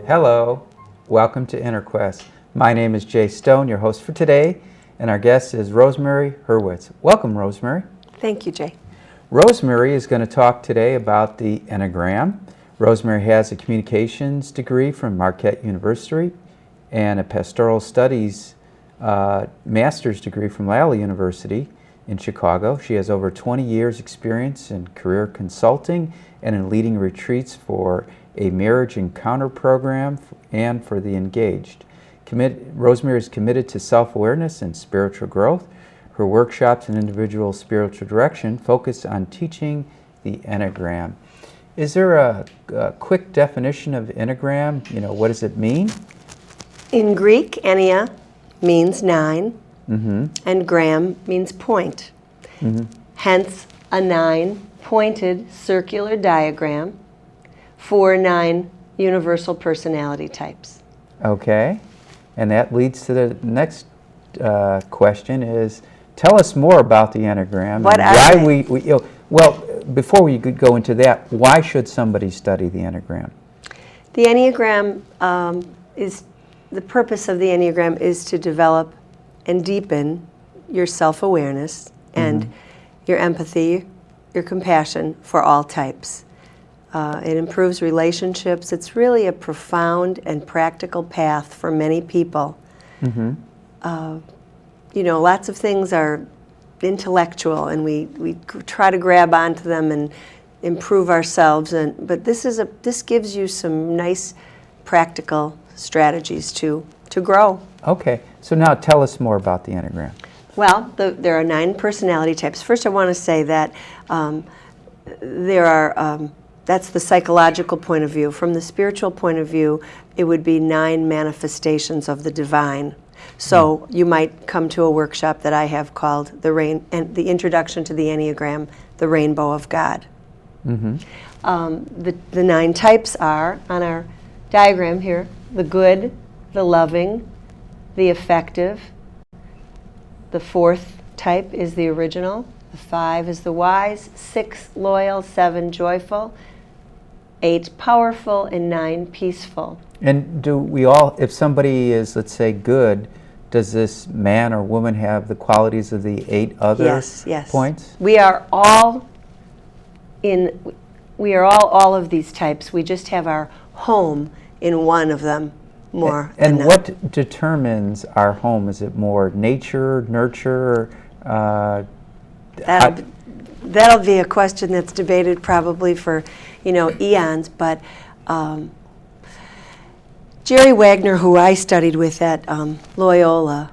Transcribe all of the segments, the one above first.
Hello, welcome to InnerQuest. My name is Jay Stone, your host for today, and our guest is Rosemary Hurwitz. Welcome, Rosemary. Thank you, Jay. Rosemary is going to talk today about the Enneagram. Rosemary has a communications degree from Marquette University and a pastoral studies master's degree from Loyola University in Chicago. She has over 20 years experience in career consulting and in leading retreats for a marriage encounter program and for the engaged. Rosemary is committed to self-awareness and spiritual growth. Her workshops and individual spiritual direction focus on teaching the Enneagram. Is there a quick definition of Enneagram? What does it mean? In Greek, ennea means 9, and gram means point. Hence, a 9-pointed circular diagram for 9 universal personality types. Okay, and that leads to the next question is, tell us more about the Enneagram. What and are why they? Well, before we could go into that, why should somebody study the Enneagram? The Enneagram the purpose of the Enneagram is to develop and deepen your self-awareness and your empathy, your compassion for all types. It improves relationships. It's really a profound and practical path for many people. Lots of things are intellectual, and we try to grab onto them and improve ourselves. But this gives you some nice practical strategies to grow. Okay, so now tell us more about the Enneagram. Well, there are 9 personality types. First, I want to say that that's the psychological point of view. From the spiritual point of view, it would be 9 manifestations of the divine. So you might come to a workshop that I have called the Introduction to the Enneagram, the Rainbow of God. The 9 types are, on our diagram here, the good, the loving, the effective. The 4th type is the original. The 5 is the wise. 6, loyal. 7, joyful. 8, powerful. And 9, peaceful. And do we all, if somebody is, let's say, good, does this man or woman have the qualities of the 8 other points? We are all all of these types. We just have our home in one of them more. And what determines our home? Is it more nature, nurture? That'll be a question that's debated probably for eons. But Jerry Wagner, who I studied with at Loyola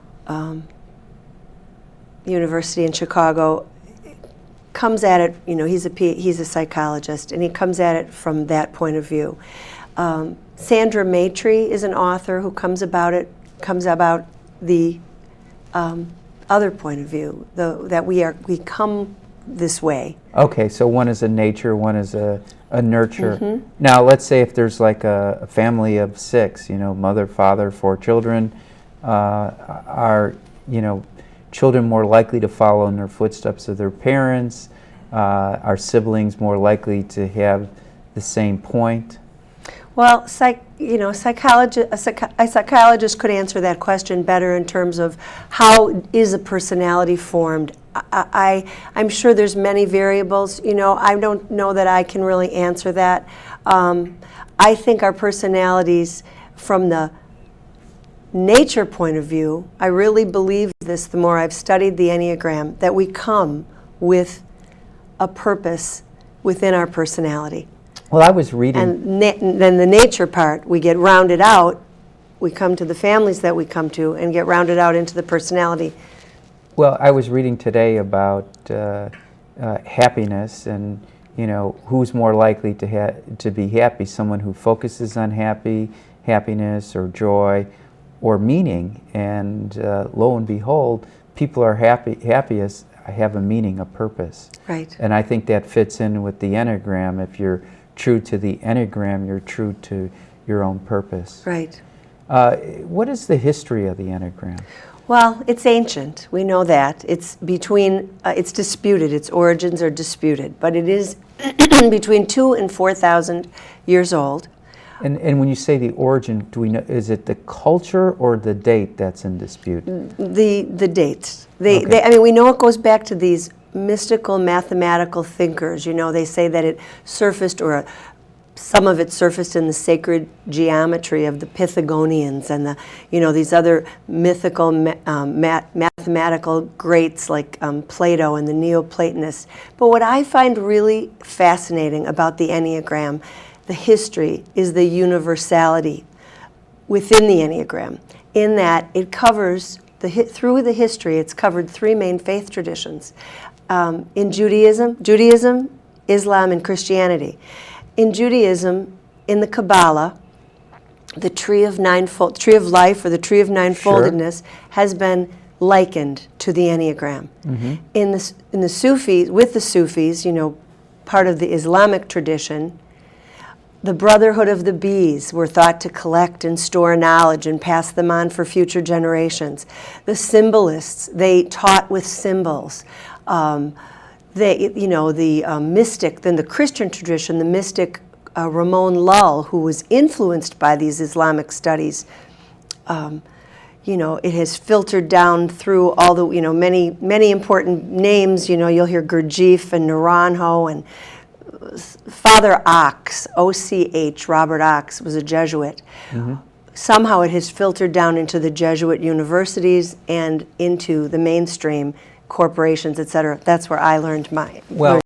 University in Chicago, comes at it. He's a psychologist, and he comes at it from that point of view. Sandra Maitre is an author who comes about the other point of view, that we come this way. Okay, so one is a nature, one is a nurture. Now, let's say if there's like a family of 6, mother, father, 4 children, are children more likely to follow in their footsteps of their parents? Are siblings more likely to have the same point? Well, a psychologist could answer that question better in terms of how is a personality formed. I'm sure there's many variables. I don't know that I can really answer that. I think our personalities, from the nature point of view, I really believe this the more I've studied the Enneagram, that we come with a purpose within our personality. Well, I was reading. And then the nature part, we get rounded out. We come to the families that we come to and get rounded out into the personality. Well, I was reading today about happiness and, who's more likely to be happy, someone who focuses on happiness or joy or meaning. And lo and behold, people are happiest have a meaning, a purpose. Right. And I think that fits in with the Enneagram. If you're true to the Enneagram, you're true to your own purpose. Right. What is the history of the Enneagram? Well, it's ancient. We know that. It's disputed. Its origins are disputed. But it is between 2,000 and 4,000 years old. And when you say the origin, do we know, is it the culture or the date that's in dispute? The dates. Okay. I mean, we know it goes back to these mystical mathematical thinkers. You know, they say that it surfaced, or some of it surfaced in the sacred geometry of the Pythagoreans and the, you know, these other mythical mathematical greats like Plato and the Neoplatonists. But what I find really fascinating about the Enneagram, the history, is the universality within the Enneagram, in that it covers, through the history, it's covered three main faith traditions. In Judaism, Islam, and Christianity. In Judaism, in the Kabbalah, the tree of life, or the tree of ninefoldedness, has been likened to the Enneagram. Mm-hmm. In the Sufis, with the Sufis, you know, part of the Islamic tradition, the brotherhood of the bees were thought to collect and store knowledge and pass them on for future generations. The symbolists, they taught with symbols. The mystic, then the Christian tradition, the mystic Ramon Lull, who was influenced by these Islamic studies, it has filtered down through all the, many important names. You know, you'll hear Gurdjieff and Naranjo, and Father Ochs, O-C-H, Robert Ochs, was a Jesuit. Mm-hmm. Somehow it has filtered down into the Jesuit universities and into the mainstream corporations, et cetera. That's where I learned my